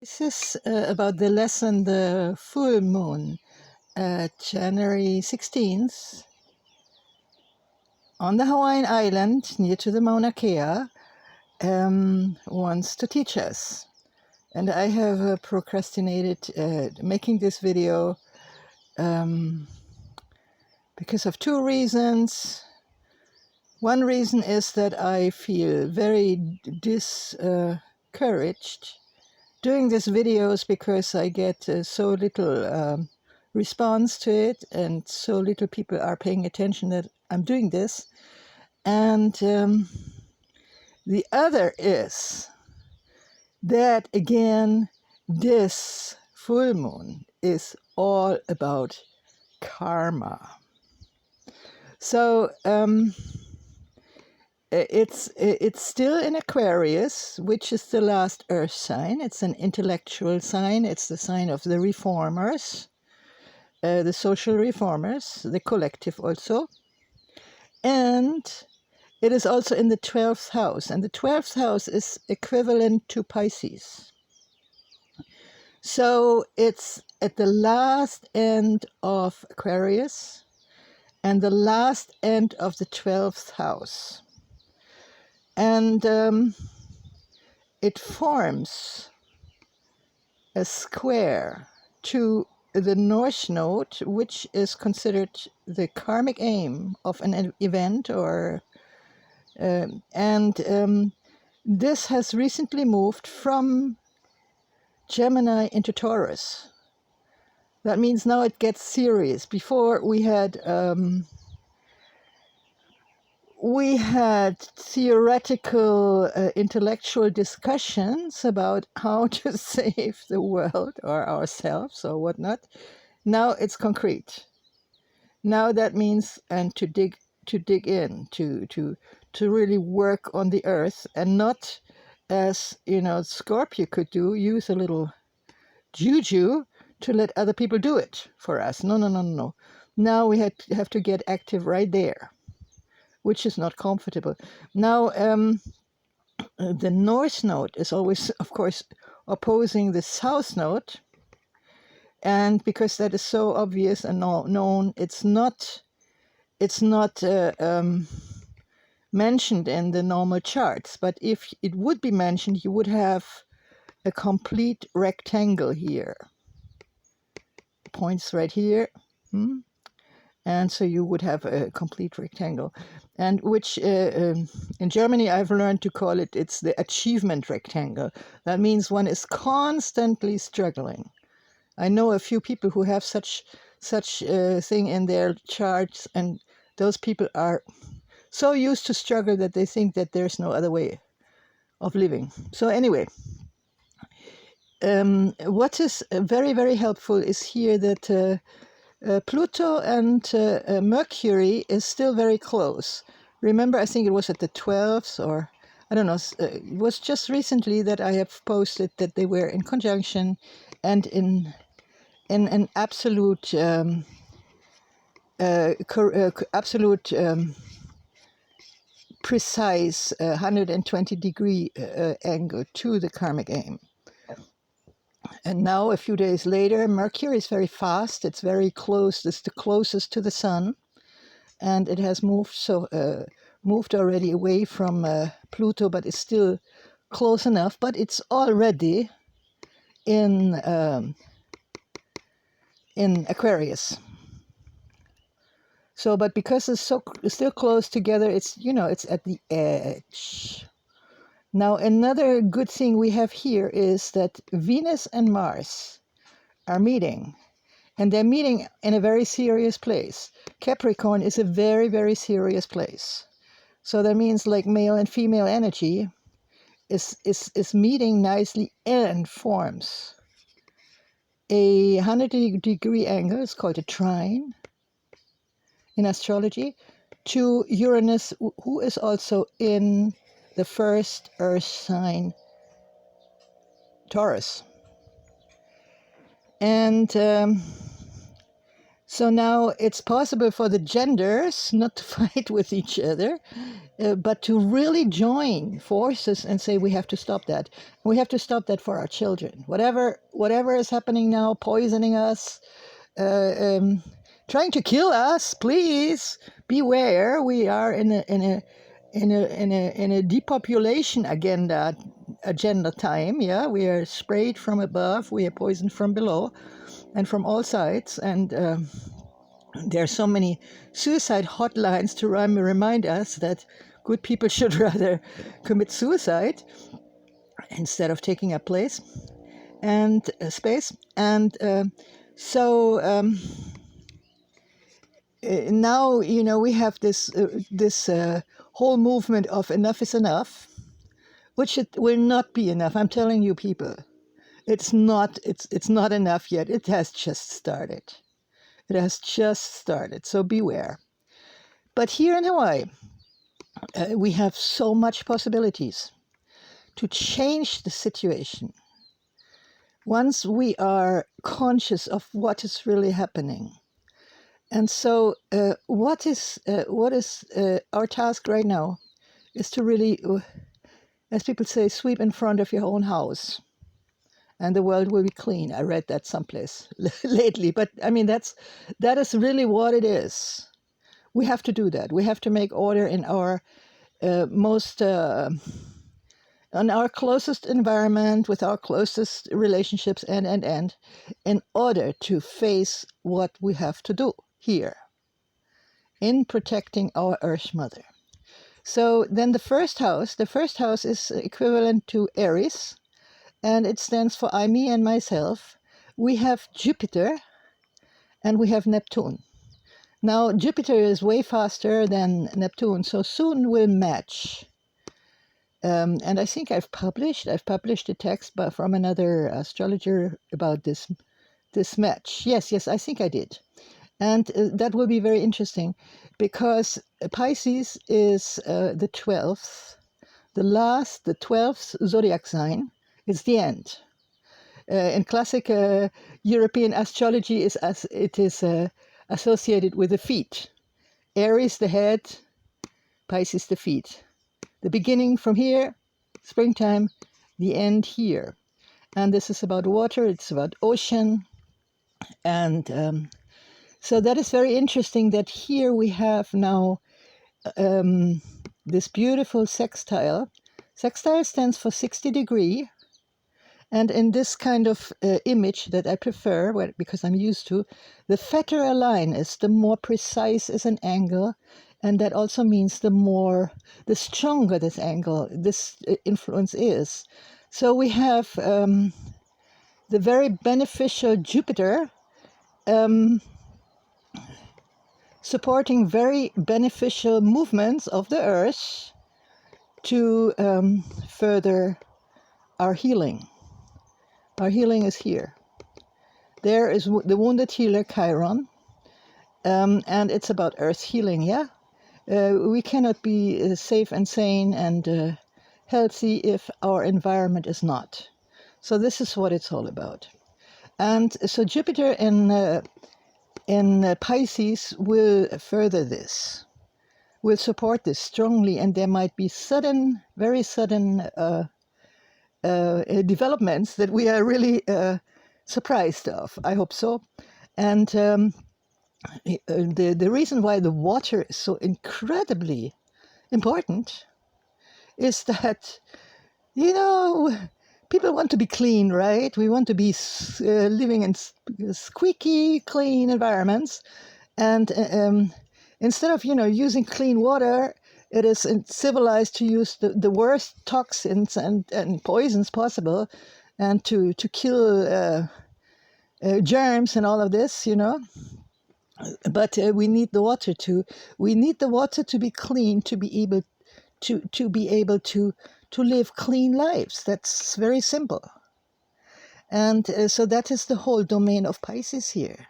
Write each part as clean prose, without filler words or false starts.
This is about the lesson, the full moon, January 16th, on the Hawaiian island near to the Mauna Kea, wants to teach us. And I have procrastinated making this video because of two reasons. One reason is that I feel very discouraged doing these videos because I get so little response to it, and so little people are paying attention that I'm doing this. And the other is that, again, this full moon is all about karma. So it's still in Aquarius, which is the last earth sign. It's an intellectual sign. It's the sign of the reformers, the social reformers, the collective also. And it is also in the 12th house. And the 12th house is equivalent to Pisces. So it's at the last end of Aquarius and the last end of the 12th house. And it forms a square to the North Node, which is considered the karmic aim of an event, or this has recently moved from Gemini into Taurus. That means now it gets serious. Before we had theoretical, intellectual discussions about how to save the world or ourselves or whatnot. Now it's concrete. Now that means, and to dig in, to really work on the earth, and not, as Scorpio could do, use a little juju to let other people do it for us. No. Now we have to get active right there, which is not comfortable. Now, the North Node is always, of course, opposing the South Node. And because that is so obvious and known, it's not mentioned in the normal charts. But if it would be mentioned, you would have a complete rectangle here. Points right here. And so you would have a complete rectangle, and which in Germany I've learned to call it, it's the achievement rectangle. That means one is constantly struggling. I know a few people who have such thing in their charts, and those people are so used to struggle that they think that there's no other way of living. So anyway, what is very, very helpful is here that Pluto and Mercury is still very close. Remember, I think it was at the 12th, or I don't know, it was just recently that I have posted that they were in conjunction and in an absolute precise 120-degree angle to the karmic aim. And now, a few days later, Mercury is very fast. It's very close. It's the closest to the sun, and it has moved already away from Pluto, but it's still close enough. But it's already in Aquarius. So, but because it's still close together, it's at the edge. Now, another good thing we have here is that Venus and Mars are meeting, and they're meeting in a very serious place. Capricorn is a very, very serious place. So that means like male and female energy is meeting nicely and forms a 100-degree angle. It's called a trine in astrology, to Uranus, who is also in the first earth sign, Taurus. And so now it's possible for the genders not to fight with each other. but to really join forces and say we have to stop that. We have to stop that for our children. Whatever is happening now, poisoning us, trying to kill us, please beware. We are in a depopulation agenda time. Yeah, we are sprayed from above, we are poisoned from below, and from all sides. And there are so many suicide hotlines to remind us that good people should rather commit suicide instead of taking up place and space. And now, we have this whole movement of enough is enough, which it will not be enough. I'm telling you, people, it's not enough yet. It has just started. It has just started. So beware. But here in Hawaii, we have so much possibilities to change the situation. Once we are conscious of what is really happening. And so what is our task right now is to really, as people say, sweep in front of your own house and the world will be clean. I read that someplace lately, but I mean, that is really what it is. We have to do that. We have to make order in our on our closest environment, with our closest relationships, and in order to face what we have to do here in protecting our Earth Mother. So then the first house is equivalent to Aries, and it stands for I, me, and myself. We have Jupiter and we have Neptune. Now, Jupiter is way faster than Neptune, so soon we'll match. And I think I've published a text from another astrologer about this match. Yes, I think I did. And that will be very interesting because Pisces is the 12th, the 12th zodiac sign. It's the end. In classic European astrology, it is associated with the feet. Aries, the head, Pisces, the feet. The beginning from here, springtime, the end here. And this is about water, it's about ocean. And so that is very interesting that here we have now this beautiful sextile. Sextile stands for 60 degree. And in this kind of image that I prefer, because I'm used to, the fatter a line is, the more precise is an angle. And that also means the stronger this angle, this influence is. So we have the very beneficial Jupiter supporting very beneficial movements of the Earth to further our healing. Our healing is here. There is the wounded healer Chiron, and it's about Earth healing, yeah? We cannot be safe and sane and healthy if our environment is not. So this is what it's all about. And so Jupiter in Pisces will further this, will support this strongly, and there might be very sudden developments that we are really surprised of. I hope so. And the reason why the water is so incredibly important is that, people want to be clean, right? We want to be living in squeaky clean environments. And instead of, using clean water, it is civilized to use the worst toxins and poisons possible, and to kill germs and all of this, But we need the water to be clean, to be able to live clean lives. That's very simple. And so that is the whole domain of Pisces here.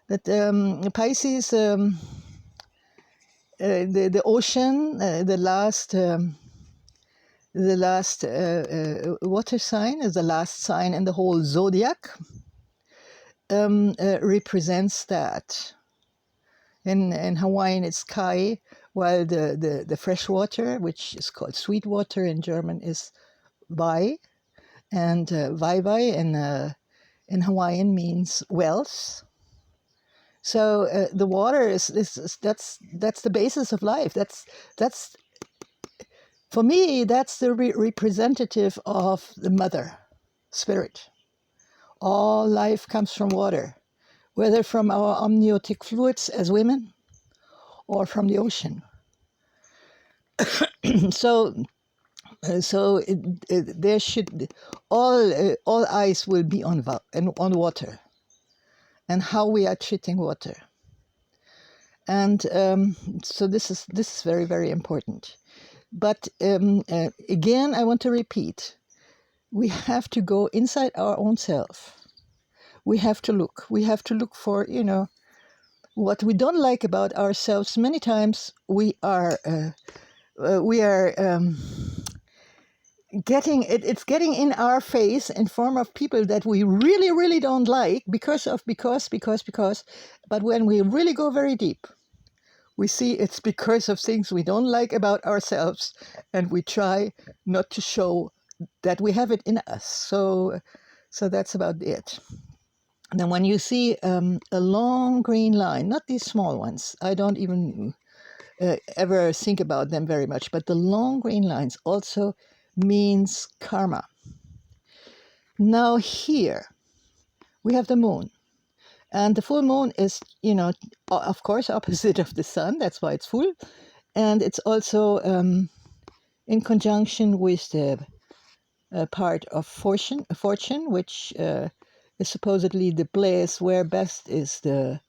That Pisces, the ocean, the last water sign, is the last sign in the whole zodiac, represents that. In Hawaiian, it's Kai, while the fresh water, which is called sweet water in German, is Vai, and Vai in Hawaiian means wells. So the water that's the basis of life. That's for me, that's the representative of the mother spirit. All life comes from water, whether from our amniotic fluids as women or from the ocean. So there should all eyes will be on water and how we are treating water. And so this is very, very important. But again, I want to repeat, we have to go inside our own self. We have to look for, what we don't like about ourselves. Many times we are it's getting in our face in form of people that we really, really don't like because. But when we really go very deep, we see it's because of things we don't like about ourselves, and we try not to show that we have it in us. So that's about it. And then when you see a long green line, not these small ones, I don't even ever think about them very much, but the long green lines also means karma. Now here we have the moon. And the full moon is, of course, opposite of the sun. That's why it's full. And it's also in conjunction with the part of fortune, which is supposedly the place where best is the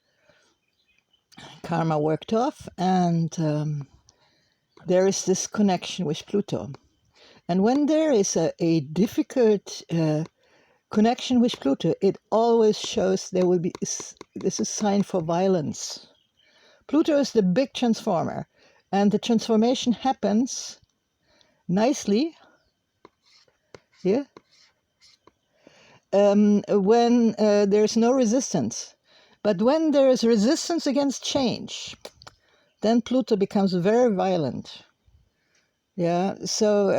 karma worked off. And there is this connection with Pluto. And when there is a difficult connection with Pluto, it always shows there will be this is a sign for violence. Pluto is the big transformer, and the transformation happens nicely here when there's no resistance. But when there is resistance against change, then Pluto becomes very violent. Yeah, so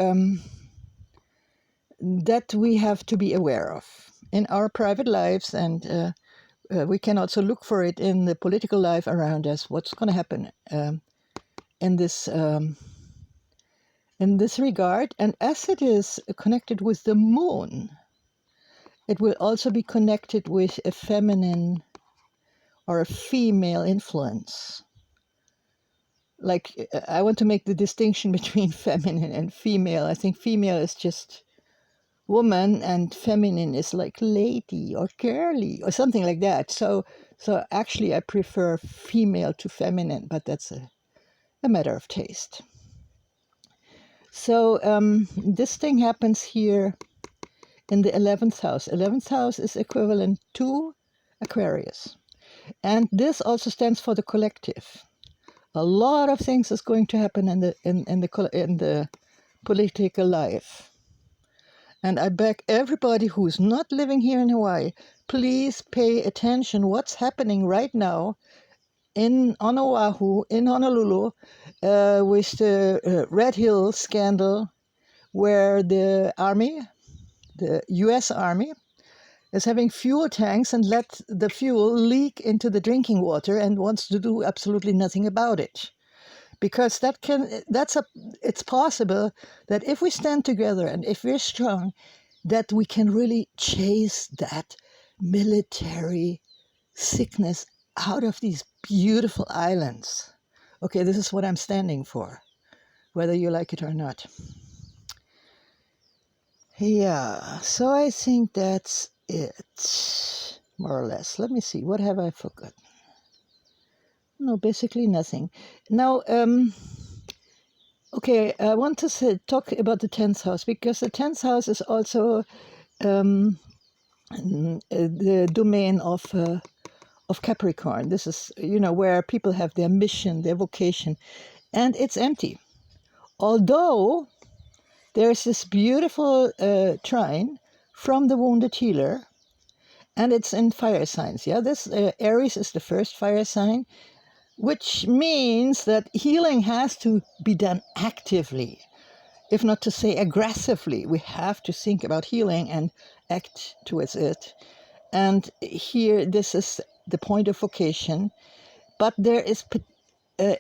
that we have to be aware of in our private lives, and we can also look for it in the political life around us. What's going to happen in this regard? And as it is connected with the moon, it will also be connected with a feminine or a female influence. Like, I want to make the distinction between feminine and female. I think female is just woman, and feminine is like lady or girly or something like that. So actually I prefer female to feminine, but that's a matter of taste. So this thing happens here in the 11th house. 11th house is equivalent to Aquarius. And this also stands for the collective. A lot of things is going to happen in the political life. And I beg everybody who's not living here in Hawaii, please pay attention what's happening right now on Oahu, in Honolulu, with the Red Hill scandal, where the army, the U.S. Army, is having fuel tanks and let the fuel leak into the drinking water and wants to do absolutely nothing about it. Because it's possible that if we stand together and if we're strong, that we can really chase that military sickness out of these beautiful islands. Okay, this is what I'm standing for, whether you like it or not. Yeah, so I think that's it, more or less. Let me see, what have I forgotten? No, basically nothing. Now, okay, I want to talk about the 10th house, because the 10th house is also the domain of Capricorn. This is, where people have their mission, their vocation, and it's empty. Although there's this beautiful trine from the wounded healer, and it's in fire signs. Yeah, this Aries is the first fire sign. which means that healing has to be done actively, if not to say aggressively. We have to think about healing and act towards it. And here, this is the point of vocation. But there is,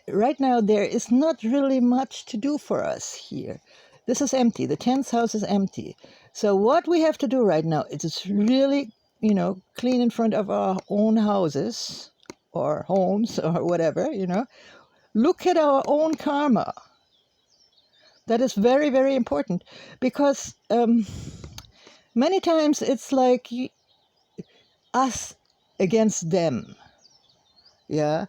right now, there is not really much to do for us here. This is empty. The 10th house is empty. So what we have to do right now is really, clean in front of our own houses or homes or whatever, Look at our own karma. That is very, very important, because many times it's like us against them. Yeah.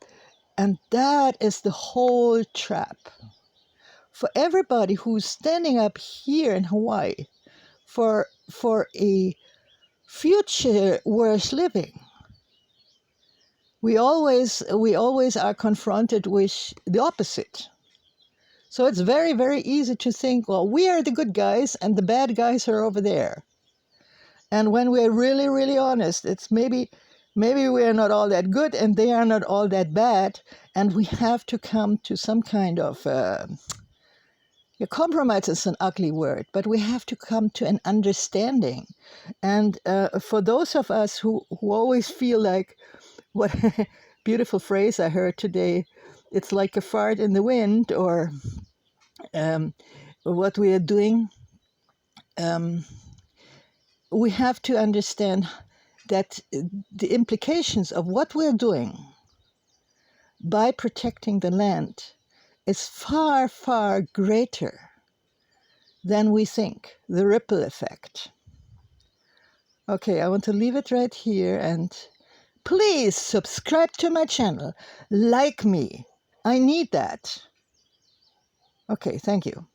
And that is the whole trap. For everybody who's standing up here in Hawaii for a future worth living, we always are confronted with the opposite. So it's very, very easy to think, well, we are the good guys and the bad guys are over there. And when we're really, really honest, it's maybe we are not all that good and they are not all that bad, and we have to come to some kind of compromise is an ugly word, but we have to come to an understanding. And for those of us who always feel like, what beautiful phrase I heard today, it's like a fart in the wind, or what we are doing, we have to understand that the implications of what we're doing by protecting the land is far, far greater than we think, the ripple effect. Okay, I want to leave it right here, and please subscribe to my channel, like me. I need that. Okay, thank you.